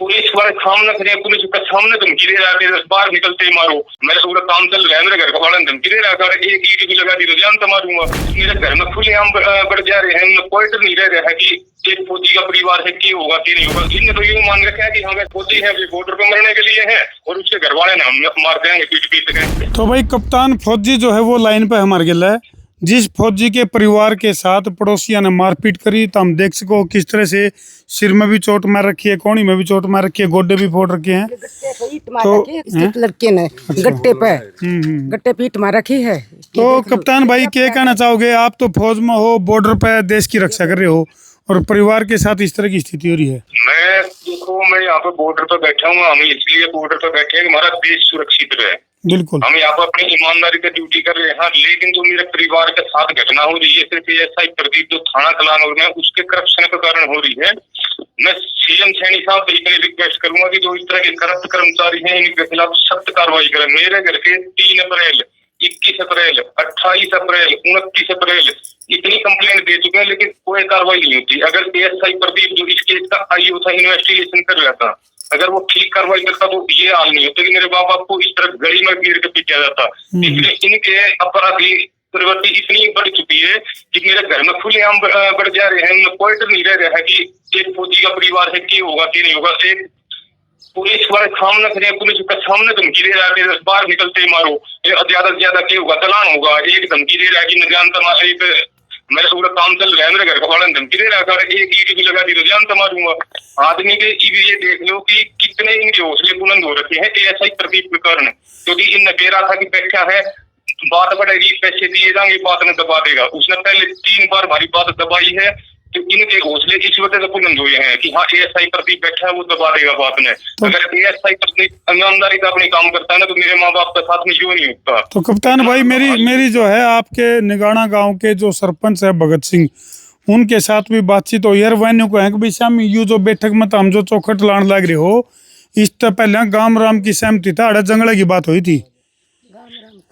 Police वाले सामने खड़े हैं, पुलिस के सामने धमकी दे रहा है, बाहर निकलते ही मारो। मेरा पूरा काम चल रहा है, मेरे घर का वाला धमकी दे रहा है, एक ईट भी लगा दी तो जान मारूंगा। मेरे घर में खुलेआम बढ़ जा रहे हैं, कोई तो नहीं रह रहा है कि एक फौजी का परिवार है, क्या होगा क्या नहीं होगा। इनने तो यूं मान रखा है कि हमें फौजी है, बॉर्डर पर मरने के लिए है, और उसके घर वाले ने हम मार देंगे पीट पीट के। तो भाई कप्तान फौजी जो है वो लाइन पे हमारे गिला है। जिस फौजी के परिवार के साथ पड़ोसियों ने मारपीट करी तो हम देख सको किस तरह से सिर में भी चोट मार रखी है, कोहनी में भी चोट मार रखी है, गोड्डे भी फोड़ रखे हैं। तो लड़के ने गट्टे पीट मार रखी है। तो कप्तान भाई क्या कहना चाहोगे? आप तो फौज में हो, बॉर्डर पे देश की रक्षा कर रहे हो, और परिवार के साथ इस तरह की स्थिति हो रही है। मैं यहाँ पे बॉर्डर पे बैठा हूँ, हम इसलिए बॉर्डर पे बैठे हैं कि हमारा देश सुरक्षित रहे। बिल्कुल, हम यहाँ पर अपनी ईमानदारी से ड्यूटी कर रहे हैं। लेकिन जो मेरे परिवार के साथ घटना हो रही है, सिर्फ एसआई प्रदीप जो थाना कलान और में उसके करप्शन के कारण हो रही है। मैं सीएम सैनी साहब से इतनी रिक्वेस्ट करूंगा कि जो इस तरह के करप्ट कर्मचारी हैं, इनके खिलाफ सख्त कार्रवाई करें। मेरे घर के 3 अप्रैल, 21 अप्रैल, 28 अप्रैल, 29 अप्रैल इतनी कंप्लेंट दे चुके हैं, लेकिन कोई कार्रवाई नहीं होती। अगर एसआई प्रदीप जो इस केस का आईओ था, इन्वेस्टिगेशन कर रहा था, अगर वो ठीक कार्रवाई करता तो ये हाल नहीं होता कि मेरे बाप बाप को इस तरह गली में गिर के पीटा जाता। इसलिए इनके अपराधी प्रवृत्ति इतनी बढ़ चुकी है कि मेरे घर में खुलेआम बढ़ जा रहे हैं, उनमें कोई नहीं रह रहा है कि एक फौजी का परिवार है, क्या होगा क्या नहीं होगा। एक पुलिस वाले सामने खड़े हैं, पुलिस के सामने धमकी दे रहा है, बाहर निकलते ही मारो, ज्यादा से ज्यादा क्या होगा, चालान होगा। एक धमकी दे रहा है कि मैं जानता एक मेरा पूरा काम चल रहा है, मेरे घर का वाला धमकी दे रहा है, एक ईट भी लगा दी तो जानता मारूंगा। आदमी के ये देख लो कि कितने इनके हौसले बुलंद हो रखे हैं एएसआई प्रदीप के कारण, क्योंकि इनने कह रहा था कि बैठा है, बात बढ़ेगी, पैसे दिए जाएंगे, बात में दबा देगा। उसने पहले 3 बार हमारी बात दबाई है, तो इनके हौसले इस वजह से बुलंद हुए हैं कि हाँ एएसआई प्रदीप बैठा है, वो दबा देगा बात में। अगर एएसआई प्रदीप ईमानदारी का अपनी काम करता है ना, तो मेरे माँ बाप के साथ में क्यों नहीं होता। तो कप्तान भाई मेरी जो है आपके निगाना गांव के जो सरपंच है भगत सिंह, उनके साथ भी बातचीत हो यार। वैन्यू को है कि भाई शाम यू जो बैठक में हम जो चौखट लाने लग रहे हो, इस तो पहले गाम राम की सहमति था, अड़ा जंगल की बात हुई थी।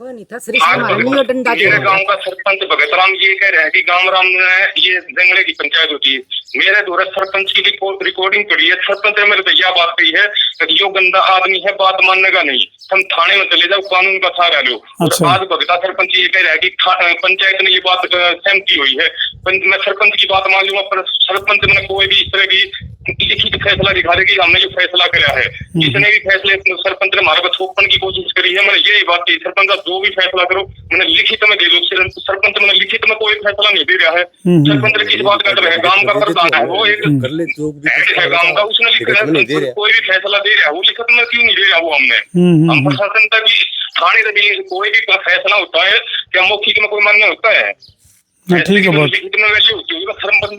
मेरे गांव का सरपंच भगत राम ये कह रहे हैं कि गांव राम में ये जंगले की पंचायत होती है। मेरे द्वारा सरपंच की रिकॉर्डिंग पड़ी है, सरपंच ने मेरे तो यह बात कही है कि यो गंदा आदमी है, बात मानने का नहीं, हम थाने में चले जाओ, कानून का सहारा लो। अच्छा। आज भगता सरपंच ये कह रहा है कि पंचायत ने ये बात सहमति हुई है, मैं सरपंच की बात मान लूंगा, पर सरपंच ने कोई भी इस तरह की लिखित फैसला दिखा दे कि हमने जो फैसला करा है। जिसने भी फैसले सरपंच ने हमारे को थोपने की कोशिश करी है, मैंने यही बात की, सरपंच जो भी फैसला करो मैंने लिखित में दे दो। सरपंच मैंने लिखित में कोई फैसला नहीं दे रहा है। सरपंच किस बात कर रहे हैं, गांव का प्रधान है, वो एक है गांव का, उसने लिख रहा है कोई भी फैसला दे रहा है, वो लिखित में क्यों नहीं दे रहा वो हमने। हम प्रशासन तक थाने से भी कोई भी फैसला होता है क्या मौखिक में कोई मान्य होता है? ठीक है, बहुत लिखित में वैल्यू होती है।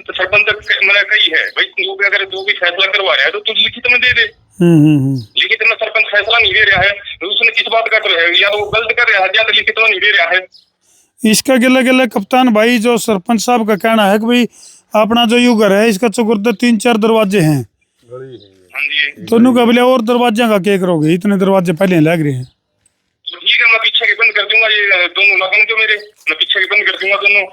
सरपंच मैंने कही है भाई, जो भी अगर जो भी फैसला करवा रहा है तो तू लिखित में दे दे। लिखित में सरपंच फैसला नहीं दे रहा है, तो उसने किस बात कर रहा है, या तो वो गलत कर रहा है या तो लिखित में नहीं दे रहा है। इसका गिला गिला कप्तान भाई जो सरपंच साहब का कहना है कि भाई अपना जो यू घर है इसका चौकुर 3-4 दरवाजे हैं, तो उनका बोले और दरवाजे का क्या करोगे, इतने दरवाजे पहले लग रहे हैं। ठीक है, मैं पीछे के बंद कर दूंगा, ये दोनों लगन जो मेरे, मैं पीछे के बंद कर दूंगा दोनों।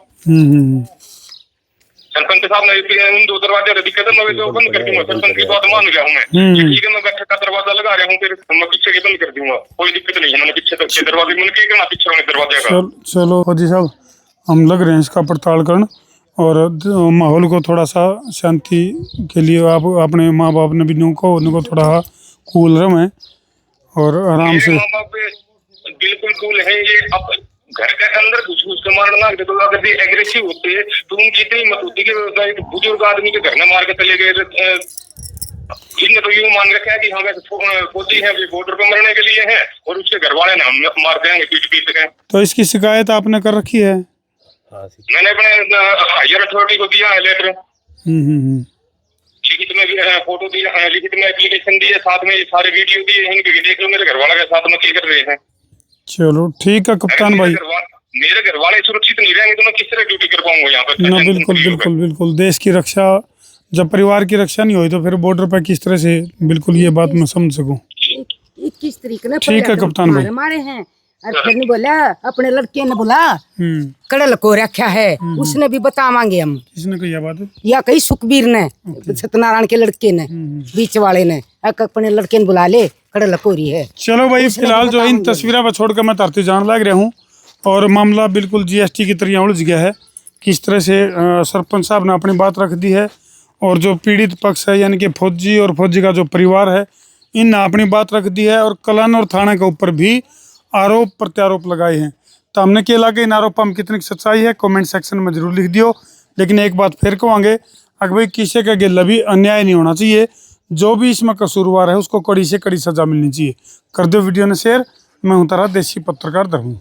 सरपंच साहब ने उन 2 दरवाजे दिक्कत है, मैं तो बंद कर दूंगा, सरपंच की बात मान रहा हूँ मैं। ठीक है, मैं बैठक का दरवाजा लगा रहा हूँ, फिर मैं पीछे के बंद कर दूंगा, कोई दिक्कत नहीं है। मैंने पीछे तक के दरवाजे मैंने क्या करना, पीछे वाले दरवाजे का। चलो फौजी साहब, हम लग रहे हैं इसका पड़ताल करना, और माहौल को थोड़ा सा शांति के लिए आप अपने माँ बाप ने भी उनको थोड़ा कूल रहे और आराम से। माँ बाप बिल्कुल कूल है, ये अब घर के अंदर घुस के मारना, तो अगर ये एग्रेसिव होते हैं तो उनकी इतनी हिम्मत होती है कि एक बुजुर्ग आदमी के घर में मार के चले गए। इनने तो यूं मान रखा है कि हमें फौजी है, बॉर्डर पर मरने के लिए है, और उसके घर वाले ने हम मार देंगे पीट पीट के। तो इसकी शिकायत आपने कर रखी है? मैंने अपने हायर अथॉरिटी को दिया है लेटर, लिखित में भी फोटो दिया, लिखित में एप्लीकेशन दी है, साथ में सारे वीडियो दिए हैं, इनके देख लो मेरे घर वाला के साथ में क्या कर रहे हैं। चलो ठीक है कप्तान भाई, मेरे घर वाले सुरक्षित नहीं रहेंगे तो मैं किस तरह ड्यूटी कर पाऊंगा यहाँ पर? ना बिल्कुल बिल्कुल बिल्कुल, देश की रक्षा, जब परिवार की रक्षा नहीं हुई तो फिर बॉर्डर पर किस तरह से, बिल्कुल ये बात मैं समझ सकूं। 21 तारीख ने ठीक है कप्तान भाई, हमारे हैं और फिर नहीं बोला अपने लड़के ने बोला कड़ल को रखा है, उसने भी बतावांगे हम। किसने कही बात? या कही सुखबीर ने, सत्यनारायण के लड़के ने, बीच वाले ने अपने लड़के ने बुला ले, कड़ल कोरी है। चलो भाई, फिलहाल जो है इन तस्वीरों पर छोड़कर मैं धरती जान लग रहा हूँ और मामला बिल्कुल जीएसटी की तरह उलझ गया है। किस तरह से सरपंच साहब ने अपनी बात रख दी है और जो पीड़ित पक्ष है यानी कि फौजी और फौजी का जो परिवार है इन अपनी बात रख दी है और कलान और थाना के ऊपर भी आरोप प्रत्यारोप लगाए हैं। तो हमने क्या लगे इन आरोपों में कितनी सच्चाई है कमेंट सेक्शन में जरूर लिख दियो। लेकिन एक बात फिर कहेंगे, अगर भाई किसी का गिला भी अन्याय नहीं होना चाहिए, जो भी इसमें कसूरवार है उसको कड़ी से कड़ी सजा मिलनी चाहिए। कर दो वीडियो ने शेयर। मैं हूं तारा देसी पत्रकार धर्म।